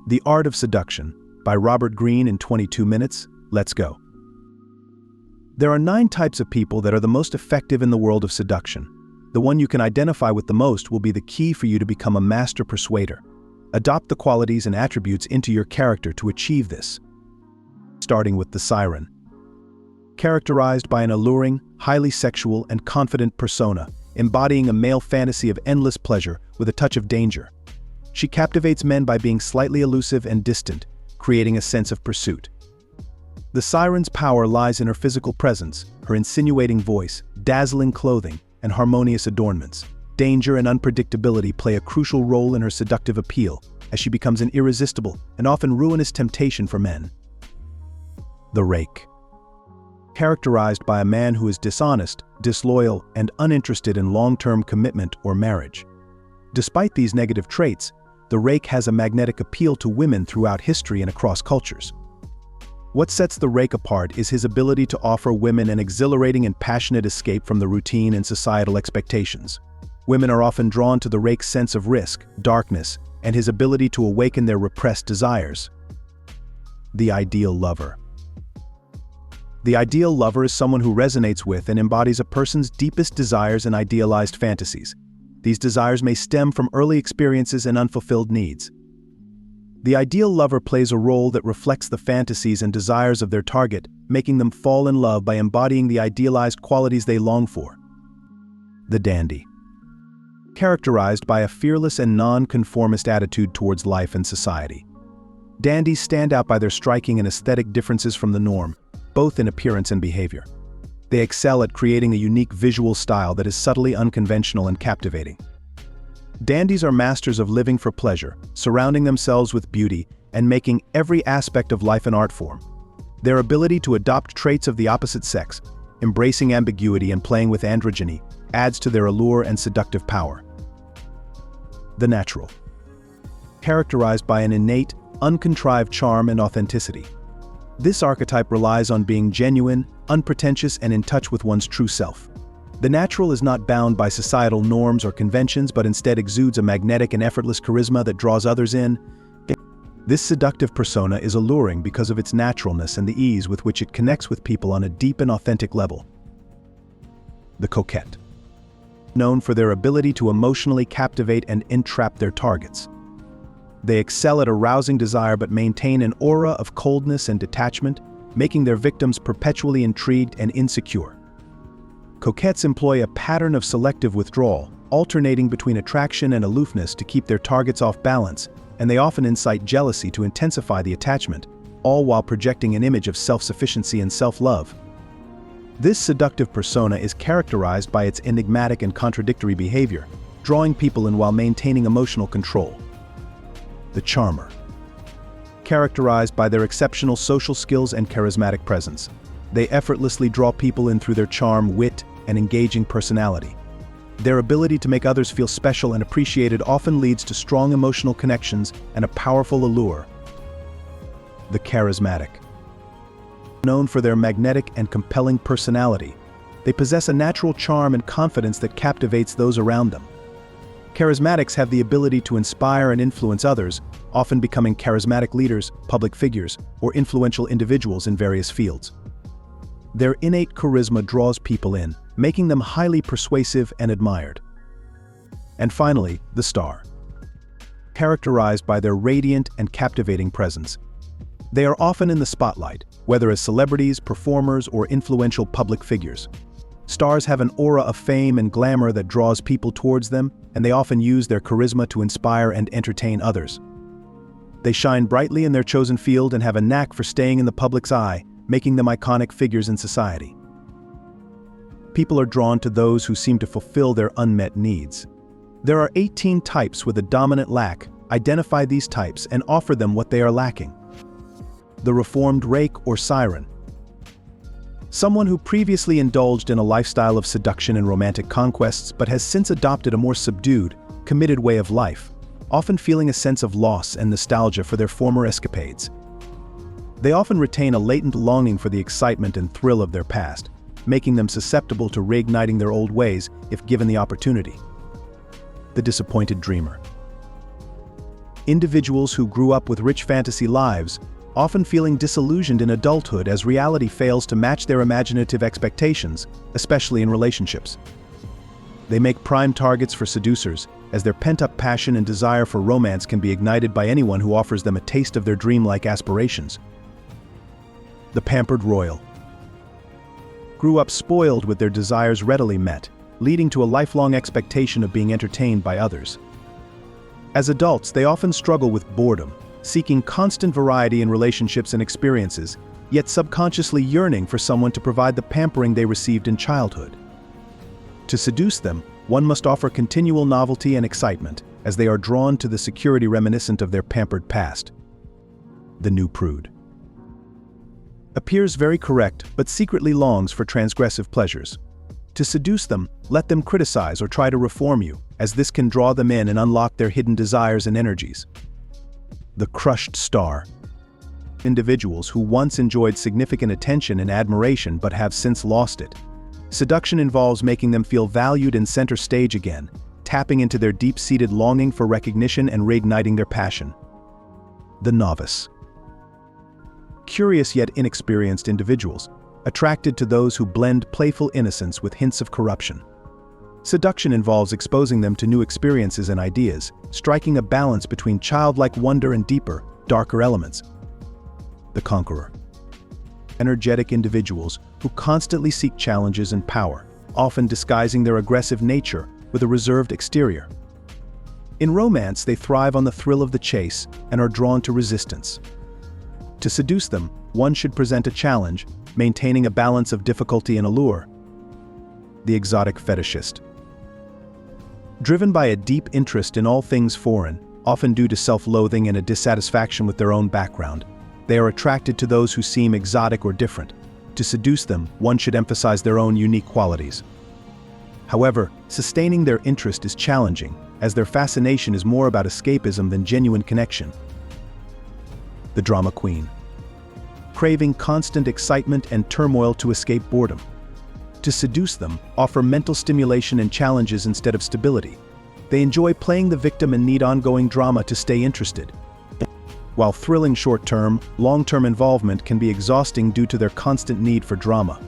The Art of Seduction, by Robert Greene in 22 minutes. Let's go. There are 9 types of people that are the most effective in the world of seduction. The one you can identify with the most will be the key for you to become a master persuader. Adopt the qualities and attributes into your character to achieve this. Starting with the siren. Characterized by an alluring, highly sexual, and confident persona, embodying a male fantasy of endless pleasure with a touch of danger. She captivates men by being slightly elusive and distant, creating a sense of pursuit. The siren's power lies in her physical presence, her insinuating voice, dazzling clothing, and harmonious adornments. Danger and unpredictability play a crucial role in her seductive appeal, as she becomes an irresistible and often ruinous temptation for men. The rake. Characterized by a man who is dishonest, disloyal, and uninterested in long-term commitment or marriage. Despite these negative traits, the rake has a magnetic appeal to women throughout history and across cultures. What sets the rake apart is his ability to offer women an exhilarating and passionate escape from the routine and societal expectations. Women are often drawn to the rake's sense of risk, darkness, and his ability to awaken their repressed desires. The ideal lover. The ideal lover is someone who resonates with and embodies a person's deepest desires and idealized fantasies. These desires may stem from early experiences and unfulfilled needs. The ideal lover plays a role that reflects the fantasies and desires of their target, making them fall in love by embodying the idealized qualities they long for. The dandy. Characterized by a fearless and non-conformist attitude towards life and society. Dandies stand out by their striking and aesthetic differences from the norm, both in appearance and behavior. They excel at creating a unique visual style that is subtly unconventional and captivating. Dandies are masters of living for pleasure, surrounding themselves with beauty, and making every aspect of life an art form. Their ability to adopt traits of the opposite sex, embracing ambiguity and playing with androgyny, adds to their allure and seductive power. The natural. Characterized by an innate, uncontrived charm and authenticity. This archetype relies on being genuine, unpretentious, and in touch with one's true self. The natural is not bound by societal norms or conventions, but instead exudes a magnetic and effortless charisma that draws others in. This seductive persona is alluring because of its naturalness and the ease with which it connects with people on a deep and authentic level. The coquette. Known for their ability to emotionally captivate and entrap their targets. They excel at arousing desire but maintain an aura of coldness and detachment, making their victims perpetually intrigued and insecure. Coquettes employ a pattern of selective withdrawal, alternating between attraction and aloofness to keep their targets off balance, and they often incite jealousy to intensify the attachment, all while projecting an image of self-sufficiency and self-love. This seductive persona is characterized by its enigmatic and contradictory behavior, drawing people in while maintaining emotional control. The charmer. Characterized by their exceptional social skills and charismatic presence. They effortlessly draw people in through their charm, wit, and engaging personality. Their ability to make others feel special and appreciated often leads to strong emotional connections and a powerful allure. The charismatic. Known for their magnetic and compelling personality, they possess a natural charm and confidence that captivates those around them. Charismatics have the ability to inspire and influence others, often becoming charismatic leaders, public figures, or influential individuals in various fields. Their innate charisma draws people in, making them highly persuasive and admired. And finally, the star. Characterized by their radiant and captivating presence. They are often in the spotlight, whether as celebrities, performers, or influential public figures. Stars have an aura of fame and glamour that draws people towards them, and they often use their charisma to inspire and entertain others. They shine brightly in their chosen field and have a knack for staying in the public's eye, making them iconic figures in society. People are drawn to those who seem to fulfill their unmet needs. There are 18 types with a dominant lack. Identify these types and offer them what they are lacking. The reformed rake or siren. Someone who previously indulged in a lifestyle of seduction and romantic conquests but has since adopted a more subdued, committed way of life, often feeling a sense of loss and nostalgia for their former escapades. They often retain a latent longing for the excitement and thrill of their past, making them susceptible to reigniting their old ways if given the opportunity. The disappointed dreamer. Individuals who grew up with rich fantasy lives, often feeling disillusioned in adulthood as reality fails to match their imaginative expectations, especially in relationships. They make prime targets for seducers, as their pent-up passion and desire for romance can be ignited by anyone who offers them a taste of their dreamlike aspirations. The pampered royal grew up spoiled with their desires readily met, leading to a lifelong expectation of being entertained by others. As adults, they often struggle with boredom, seeking constant variety in relationships and experiences, yet subconsciously yearning for someone to provide the pampering they received in childhood. To seduce them, one must offer continual novelty and excitement, as they are drawn to the security reminiscent of their pampered past. The new prude appears very correct, but secretly longs for transgressive pleasures. To seduce them, let them criticize or try to reform you, as this can draw them in and unlock their hidden desires and energies. The crushed star. Individuals who once enjoyed significant attention and admiration but have since lost it. Seduction involves making them feel valued and center stage again, tapping into their deep-seated longing for recognition and reigniting their passion. The novice. Curious yet inexperienced individuals, attracted to those who blend playful innocence with hints of corruption. Seduction involves exposing them to new experiences and ideas, striking a balance between childlike wonder and deeper, darker elements. The conqueror. Energetic individuals who constantly seek challenges and power, often disguising their aggressive nature with a reserved exterior. In romance, they thrive on the thrill of the chase and are drawn to resistance. To seduce them, one should present a challenge, maintaining a balance of difficulty and allure. The exotic fetishist. Driven by a deep interest in all things foreign, often due to self-loathing and a dissatisfaction with their own background, they are attracted to those who seem exotic or different. To seduce them, one should emphasize their own unique qualities. However, sustaining their interest is challenging, as their fascination is more about escapism than genuine connection. The drama queen. Craving constant excitement and turmoil to escape boredom. To seduce them, offer mental stimulation and challenges instead of stability. They enjoy playing the victim and need ongoing drama to stay interested. While thrilling short-term, long-term involvement can be exhausting due to their constant need for drama.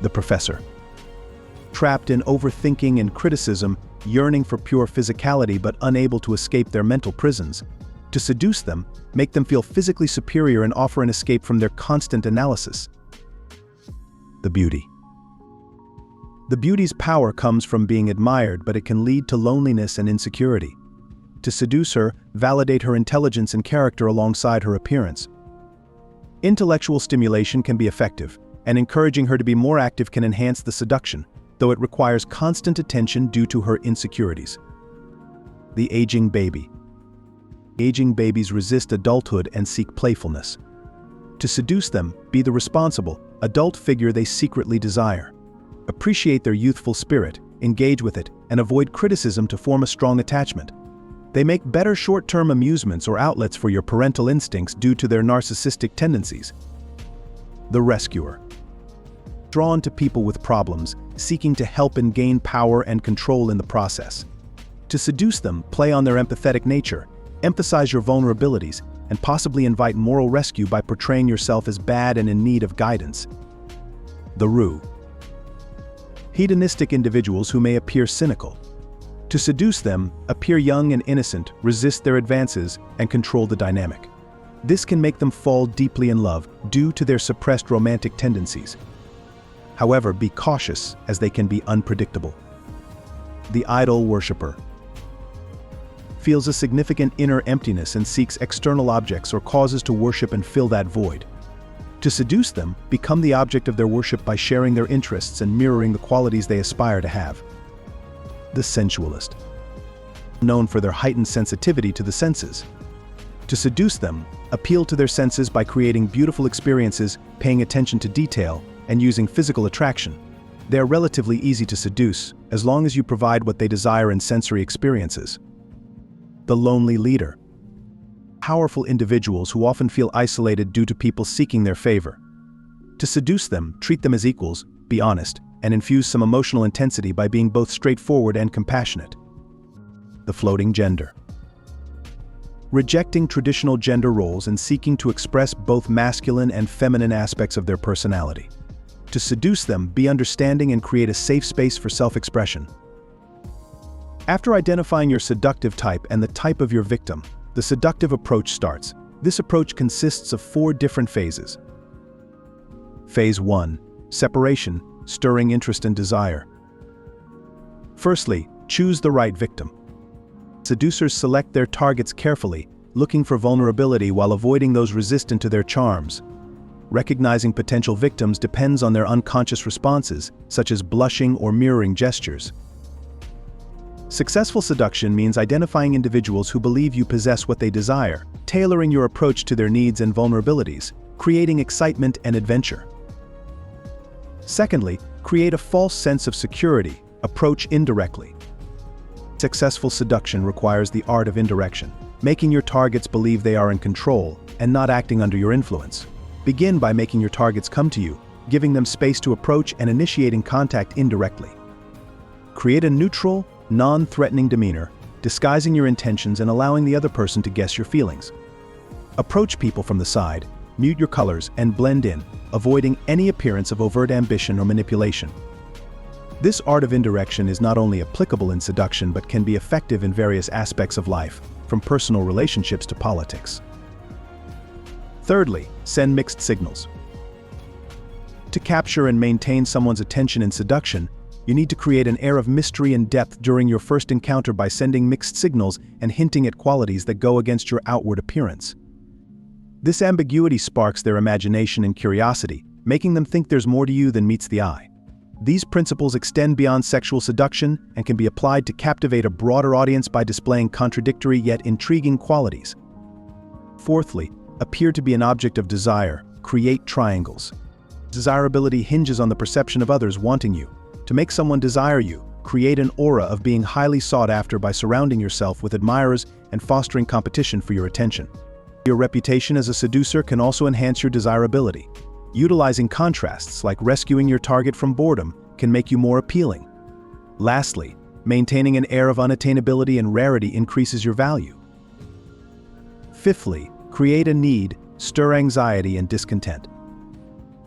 The professor. Trapped in overthinking and criticism, yearning for pure physicality but unable to escape their mental prisons. To seduce them, make them feel physically superior and offer an escape from their constant analysis. The beauty. The beauty's power comes from being admired, but it can lead to loneliness and insecurity. To seduce her, validate her intelligence and character alongside her appearance. Intellectual stimulation can be effective, and encouraging her to be more active can enhance the seduction, though it requires constant attention due to her insecurities. The aging baby. Aging babies resist adulthood and seek playfulness. To seduce them, be the responsible, adult figure they secretly desire. Appreciate their youthful spirit, engage with it, and avoid criticism to form a strong attachment. They make better short-term amusements or outlets for your parental instincts due to their narcissistic tendencies. The rescuer. Drawn to people with problems, seeking to help and gain power and control in the process. To seduce them, play on their empathetic nature, emphasize your vulnerabilities, and possibly invite moral rescue by portraying yourself as bad and in need of guidance. The roux. Hedonistic individuals who may appear cynical. To seduce them, appear young and innocent, resist their advances, and control the dynamic. This can make them fall deeply in love due to their suppressed romantic tendencies. However, be cautious, as they can be unpredictable. The idol worshiper. Feels a significant inner emptiness and seeks external objects or causes to worship and fill that void. To seduce them, become the object of their worship by sharing their interests and mirroring the qualities they aspire to have. The sensualist. Known for their heightened sensitivity to the senses. To seduce them, appeal to their senses by creating beautiful experiences, paying attention to detail, and using physical attraction. They are relatively easy to seduce, as long as you provide what they desire in sensory experiences. The lonely leader. Powerful individuals who often feel isolated due to people seeking their favor. To seduce them, treat them as equals, be honest, and infuse some emotional intensity by being both straightforward and compassionate. The floating gender. rejecting traditional gender roles and seeking to express both masculine and feminine aspects of their personality. To seduce them, be understanding and create a safe space for self-expression. After identifying your seductive type and the type of your victim, the seductive approach starts. This approach consists of 4 different phases. Phase 1. Separation, stirring interest and desire. Firstly, choose the right victim. Seducers select their targets carefully, looking for vulnerability while avoiding those resistant to their charms. Recognizing potential victims depends on their unconscious responses, such as blushing or mirroring gestures. Successful seduction means identifying individuals who believe you possess what they desire, tailoring your approach to their needs and vulnerabilities, creating excitement and adventure. Secondly, create a false sense of security. Approach indirectly. Successful seduction requires the art of indirection, making your targets believe they are in control and not acting under your influence. Begin by making your targets come to you, giving them space to approach and initiating contact indirectly. Create a neutral, non-threatening demeanor, disguising your intentions and allowing the other person to guess your feelings. Approach people from the side, mute your colors, and blend in, avoiding any appearance of overt ambition or manipulation. This art of indirection is not only applicable in seduction but can be effective in various aspects of life, from personal relationships to politics. Thirdly, send mixed signals. To capture and maintain someone's attention in seduction, you need to create an air of mystery and depth during your first encounter by sending mixed signals and hinting at qualities that go against your outward appearance. This ambiguity sparks their imagination and curiosity, making them think there's more to you than meets the eye. These principles extend beyond sexual seduction and can be applied to captivate a broader audience by displaying contradictory yet intriguing qualities. Fourthly, appear to be an object of desire. Create triangles. Desirability hinges on the perception of others wanting you. To make someone desire you, create an aura of being highly sought after by surrounding yourself with admirers and fostering competition for your attention. Your reputation as a seducer can also enhance your desirability. Utilizing contrasts like rescuing your target from boredom can make you more appealing. Lastly, maintaining an air of unattainability and rarity increases your value. Fifthly, create a need, stir anxiety and discontent.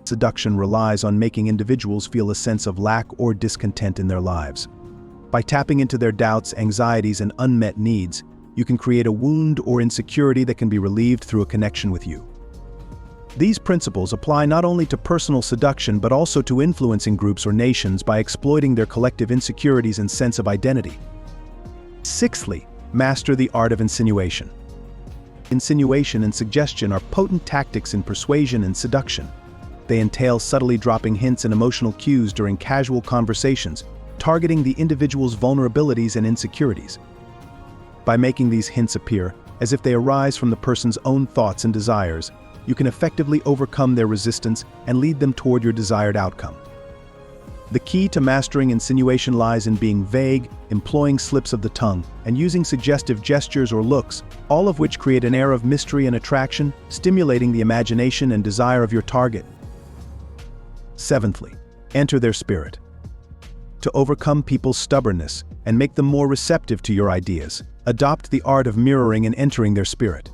Seduction relies on making individuals feel a sense of lack or discontent in their lives. By tapping into their doubts, anxieties, and unmet needs, you can create a wound or insecurity that can be relieved through a connection with you. These principles apply not only to personal seduction but also to influencing groups or nations by exploiting their collective insecurities and sense of identity. Sixthly, master the art of insinuation. Insinuation and suggestion are potent tactics in persuasion and seduction. They entail subtly dropping hints and emotional cues during casual conversations, targeting the individual's vulnerabilities and insecurities. By making these hints appear as if they arise from the person's own thoughts and desires, you can effectively overcome their resistance and lead them toward your desired outcome. The key to mastering insinuation lies in being vague, employing slips of the tongue, and using suggestive gestures or looks, all of which create an air of mystery and attraction, stimulating the imagination and desire of your target. Seventhly, enter their spirit. To overcome people's stubbornness and make them more receptive to your ideas, adopt the art of mirroring and entering their spirit.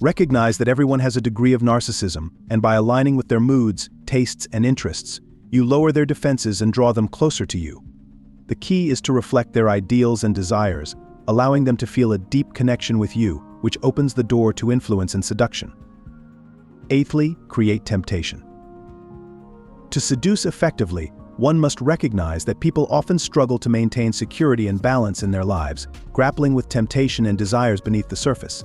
Recognize that everyone has a degree of narcissism, and by aligning with their moods, tastes, and interests, you lower their defenses and draw them closer to you. The key is to reflect their ideals and desires, allowing them to feel a deep connection with you, which opens the door to influence and seduction. Eighthly, create temptation. To seduce effectively, one must recognize that people often struggle to maintain security and balance in their lives, grappling with temptation and desires beneath the surface.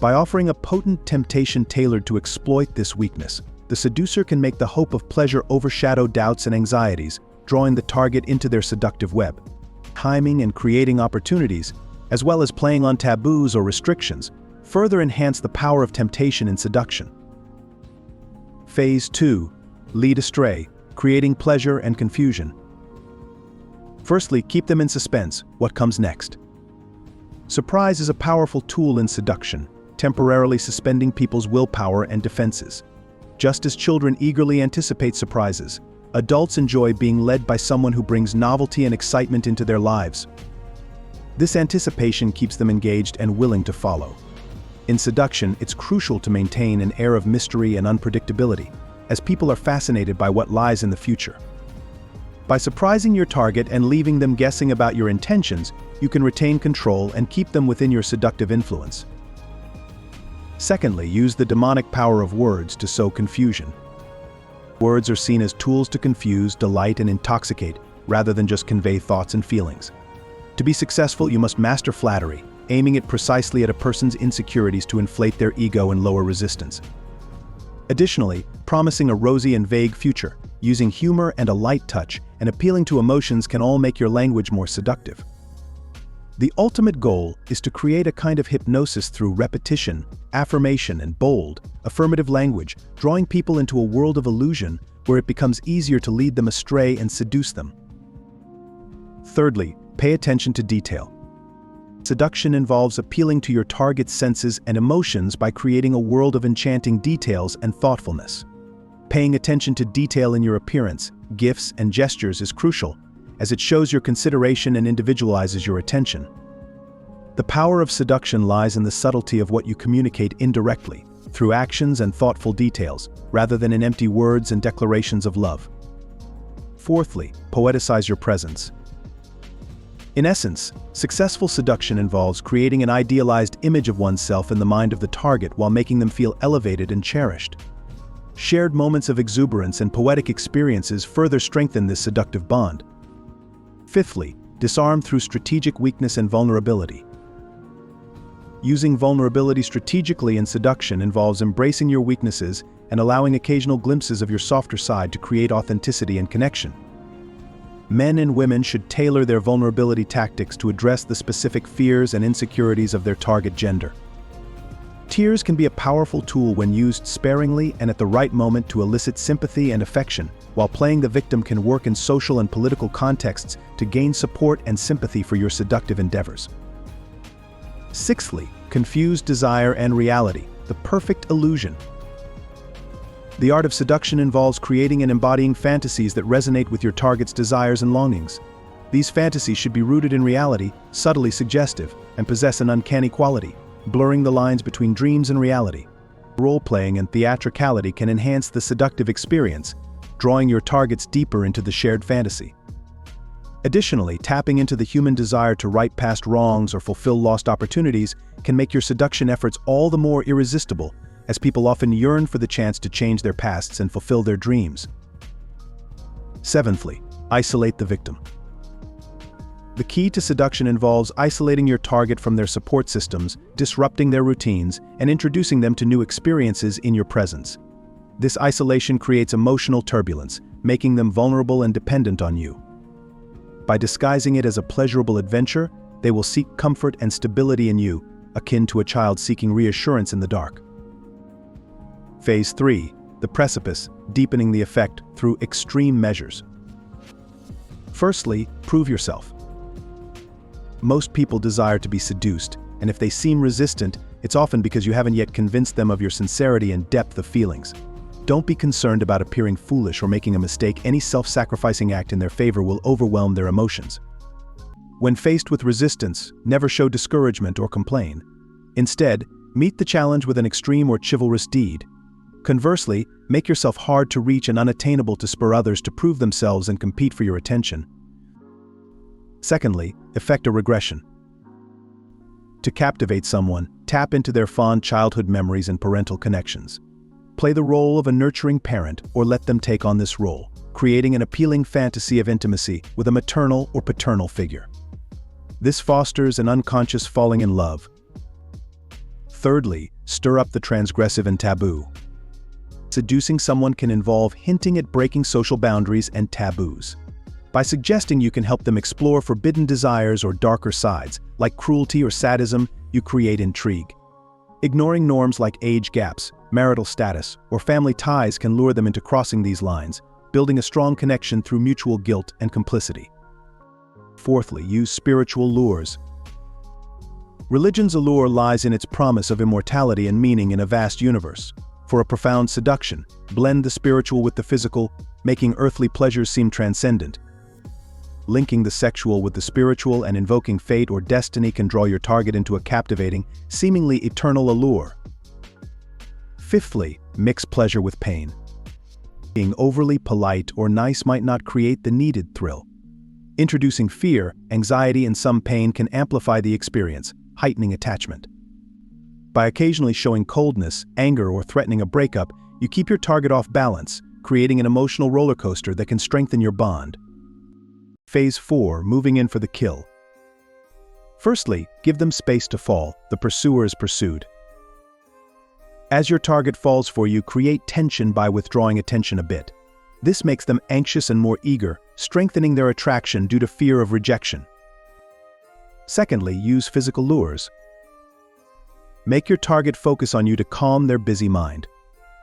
By offering a potent temptation tailored to exploit this weakness, the seducer can make the hope of pleasure overshadow doubts and anxieties, drawing the target into their seductive web. Timing and creating opportunities, as well as playing on taboos or restrictions, further enhance the power of temptation in seduction. Phase 2. Lead astray, creating pleasure and confusion. Firstly, keep them in suspense. What comes next? Surprise is a powerful tool in seduction, temporarily suspending people's willpower and defenses. Just as children eagerly anticipate surprises, adults enjoy being led by someone who brings novelty and excitement into their lives. This anticipation keeps them engaged and willing to follow. In seduction, it's crucial to maintain an air of mystery and unpredictability, as people are fascinated by what lies in the future. By surprising your target and leaving them guessing about your intentions, you can retain control and keep them within your seductive influence. Secondly, use the demonic power of words to sow confusion. Words are seen as tools to confuse, delight, and intoxicate, rather than just convey thoughts and feelings. To be successful, you must master flattery, aiming it precisely at a person's insecurities to inflate their ego and lower resistance. Additionally, promising a rosy and vague future, using humor and a light touch, and appealing to emotions can all make your language more seductive. The ultimate goal is to create a kind of hypnosis through repetition, affirmation, and bold, affirmative language, drawing people into a world of illusion where it becomes easier to lead them astray and seduce them. Thirdly, pay attention to detail. Seduction involves appealing to your target's senses and emotions by creating a world of enchanting details and thoughtfulness. Paying attention to detail in your appearance, gifts, and gestures is crucial, as it shows your consideration and individualizes your attention. The power of seduction lies in the subtlety of what you communicate indirectly, through actions and thoughtful details, rather than in empty words and declarations of love. Fourthly, poeticize your presence. In essence, successful seduction involves creating an idealized image of oneself in the mind of the target while making them feel elevated and cherished. Shared moments of exuberance and poetic experiences further strengthen this seductive bond. Fifthly, disarm through strategic weakness and vulnerability. Using vulnerability strategically in seduction involves embracing your weaknesses and allowing occasional glimpses of your softer side to create authenticity and connection. Men and women should tailor their vulnerability tactics to address the specific fears and insecurities of their target gender. Tears can be a powerful tool when used sparingly and at the right moment to elicit sympathy and affection, while playing the victim can work in social and political contexts to gain support and sympathy for your seductive endeavors. Sixthly, confuse desire and reality, the perfect illusion. The art of seduction involves creating and embodying fantasies that resonate with your target's desires and longings. These fantasies should be rooted in reality, subtly suggestive, and possess an uncanny quality, blurring the lines between dreams and reality. Role-playing and theatricality can enhance the seductive experience, drawing your targets deeper into the shared fantasy. Additionally, tapping into the human desire to right past wrongs or fulfill lost opportunities can make your seduction efforts all the more irresistible, as people often yearn for the chance to change their pasts and fulfill their dreams. Seventhly, isolate the victim. The key to seduction involves isolating your target from their support systems, disrupting their routines, and introducing them to new experiences in your presence. This isolation creates emotional turbulence, making them vulnerable and dependent on you. By disguising it as a pleasurable adventure, they will seek comfort and stability in you, akin to a child seeking reassurance in the dark. Phase 3. The Precipice, deepening the effect through extreme measures. Firstly, prove yourself. Most people desire to be seduced, and if they seem resistant, it's often because you haven't yet convinced them of your sincerity and depth of feelings. Don't be concerned about appearing foolish or making a mistake. Any self-sacrificing act in their favor will overwhelm their emotions. When faced with resistance, never show discouragement or complain. Instead, meet the challenge with an extreme or chivalrous deed. Conversely, make yourself hard to reach and unattainable to spur others to prove themselves and compete for your attention. Secondly, effect a regression. To captivate someone, tap into their fond childhood memories and parental connections. Play the role of a nurturing parent or let them take on this role, creating an appealing fantasy of intimacy with a maternal or paternal figure. This fosters an unconscious falling in love. Thirdly, stir up the transgressive and taboo. Seducing someone can involve hinting at breaking social boundaries and taboos. By suggesting you can help them explore forbidden desires or darker sides, like cruelty or sadism, you create intrigue. Ignoring norms like age gaps, marital status, or family ties can lure them into crossing these lines, building a strong connection through mutual guilt and complicity. Fourthly, use spiritual lures. Religion's allure lies in its promise of immortality and meaning in a vast universe. For a profound seduction, blend the spiritual with the physical, making earthly pleasures seem transcendent. linking the sexual with the spiritual and invoking fate or destiny can draw your target into a captivating, seemingly eternal allure. Fifthly, mix pleasure with pain. Being overly polite or nice might not create the needed thrill. Introducing fear, anxiety, and some pain can amplify the experience, heightening attachment. By occasionally showing coldness, anger, or threatening a breakup, you keep your target off balance, creating an emotional roller coaster that can strengthen your bond. Phase 4, moving in for the kill. Firstly, give them space to fall. The pursuer is pursued. As your target falls for you, create tension by withdrawing attention a bit. This makes them anxious and more eager, strengthening their attraction due to fear of rejection. Secondly, use physical lures. Make your target focus on you to calm their busy mind.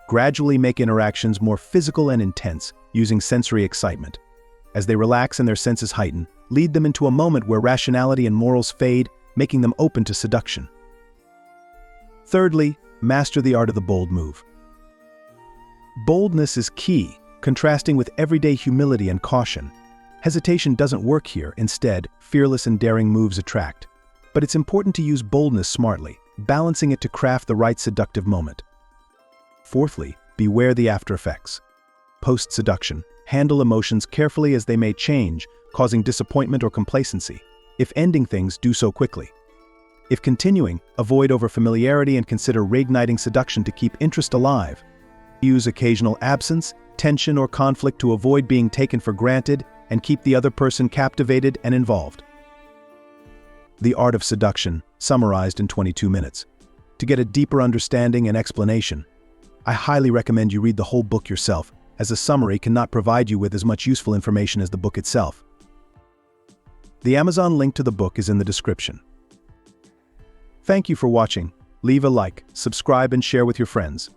Gradually make interactions more physical and intense, using sensory excitement. As they relax and their senses heighten, lead them into a moment where rationality and morals fade, making them open to seduction. Thirdly, master the art of the bold move. Boldness is key, contrasting with everyday humility and caution. Hesitation doesn't work here. Instead, fearless and daring moves attract. But it's important to use boldness smartly, balancing it to craft the right seductive moment. Fourthly, beware the after effects. Post-seduction, handle emotions carefully as they may change, causing disappointment or complacency. If ending things, do so quickly. If continuing, avoid overfamiliarity and consider reigniting seduction to keep interest alive. Use occasional absence, tension, or conflict to avoid being taken for granted and keep the other person captivated and involved. The Art of Seduction, summarized in 22 minutes. To get a deeper understanding and explanation, I highly recommend you read the whole book yourself, as a summary cannot provide you with as much useful information as the book itself. The Amazon link to the book is in the description. Thank you for watching. Leave a like, subscribe, and share with your friends.